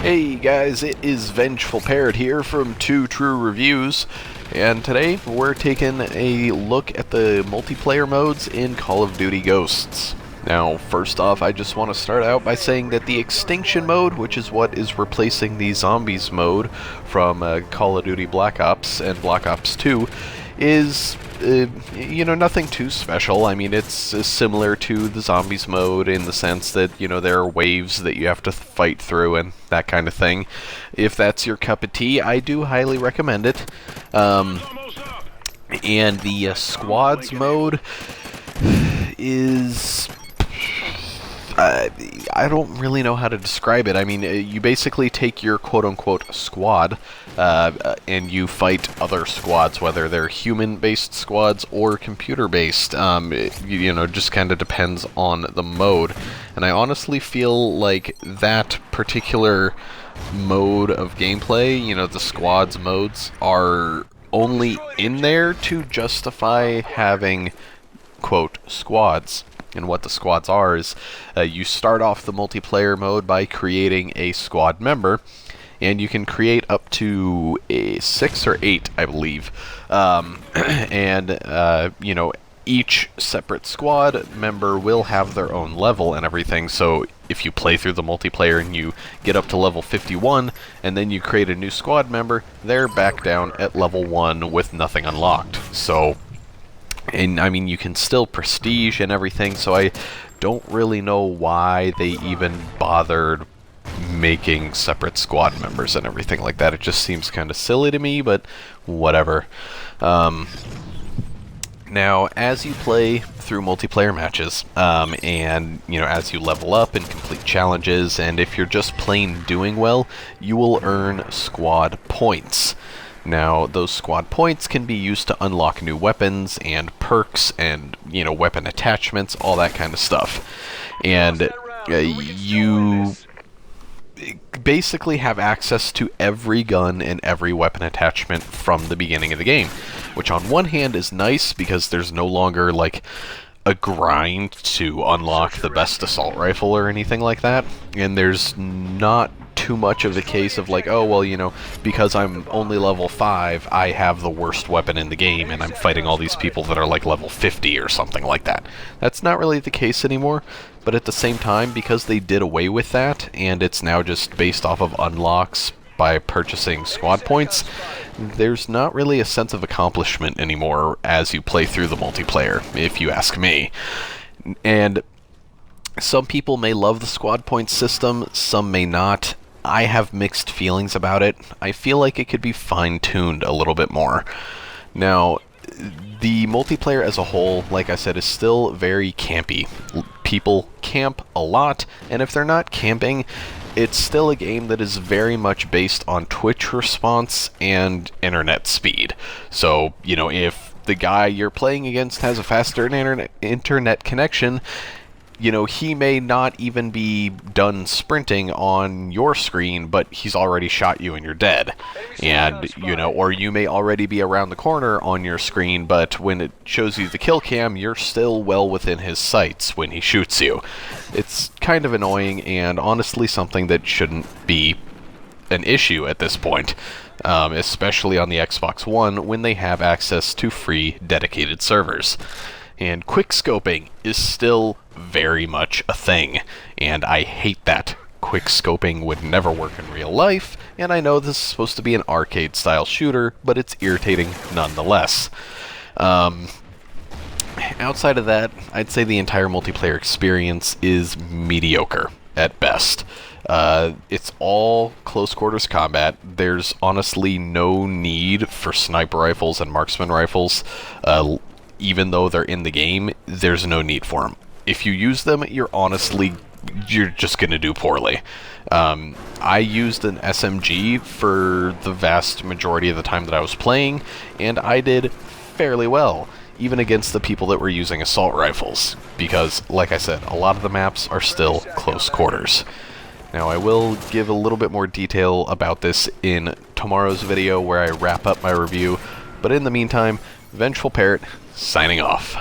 Hey guys, it is Vengeful Parrot here from Two True Reviews, and today we're taking a look at the multiplayer modes in Call of Duty Ghosts. Now, first off, I just want to start out by saying that the Extinction mode, which is what is replacing the Zombies mode from Call of Duty Black Ops and Black Ops 2, is nothing too special. I mean, it's similar to the Zombies mode in the sense that, there are waves that you have to fight through and that kind of thing. If that's your cup of tea, I do highly recommend it. And the Squads mode is... I don't really know how to describe it. I mean, you basically take your quote-unquote squad and you fight other squads, whether they're human-based squads or computer-based. Just kind of depends on the mode. And I honestly feel like that particular mode of gameplay, the squads modes, are only in there to justify having, quote, squads. And what the squads are is you start off the multiplayer mode by creating a squad member, and you can create up to 6 or 8, I believe. Each separate squad member will have their own level and everything. So if you play through the multiplayer and you get up to level 51, and then you create a new squad member, they're back down at level 1 with nothing unlocked. So... And, I mean, you can still prestige and everything, so I don't really know why they even bothered making separate squad members and everything like that. It just seems kind of silly to me, but whatever. Now, as you play through multiplayer matches, and, as you level up and complete challenges, and if you're just plain doing well, you will earn squad points. Now, those squad points can be used to unlock new weapons and perks and, weapon attachments, all that kind of stuff. And you basically have access to every gun and every weapon attachment from the beginning of the game, which on one hand is nice because there's no longer, like, a grind to unlock the best assault rifle or anything like that, and there's not too much of a case of like, oh, well, because I'm only level 5, I have the worst weapon in the game, and I'm fighting all these people that are like level 50 or something like that. That's not really the case anymore, but at the same time, because they did away with that, and it's now just based off of unlocks by purchasing squad points, there's not really a sense of accomplishment anymore as you play through the multiplayer, if you ask me. And some people may love the squad points system, some may not. I have mixed feelings about it. I feel like it could be fine-tuned a little bit more. Now, the multiplayer as a whole, like I said, is still very campy. People camp a lot, and if they're not camping, it's still a game that is very much based on Twitch response and internet speed. So, if the guy you're playing against has a faster internet connection, he may not even be done sprinting on your screen, but he's already shot you and you're dead. And, or you may already be around the corner on your screen, but when it shows you the kill cam, you're still well within his sights when he shoots you. It's kind of annoying, and honestly something that shouldn't be an issue at this point. Especially on the Xbox One, when they have access to free, dedicated servers. And quickscoping is still very much a thing, and I hate that. Quickscoping would never work in real life, and I know this is supposed to be an arcade-style shooter, but it's irritating nonetheless. Outside of that, I'd say the entire multiplayer experience is mediocre at best. It's all close quarters combat. There's honestly no need for sniper rifles and marksman rifles. Even though they're in the game, there's no need for them. If you use them, you're just going to do poorly. I used an SMG for the vast majority of the time that I was playing, and I did fairly well, even against the people that were using assault rifles, because, like I said, a lot of the maps are still close quarters. Now, I will give a little bit more detail about this in tomorrow's video where I wrap up my review, but in the meantime, Vengeful Parrot, signing off.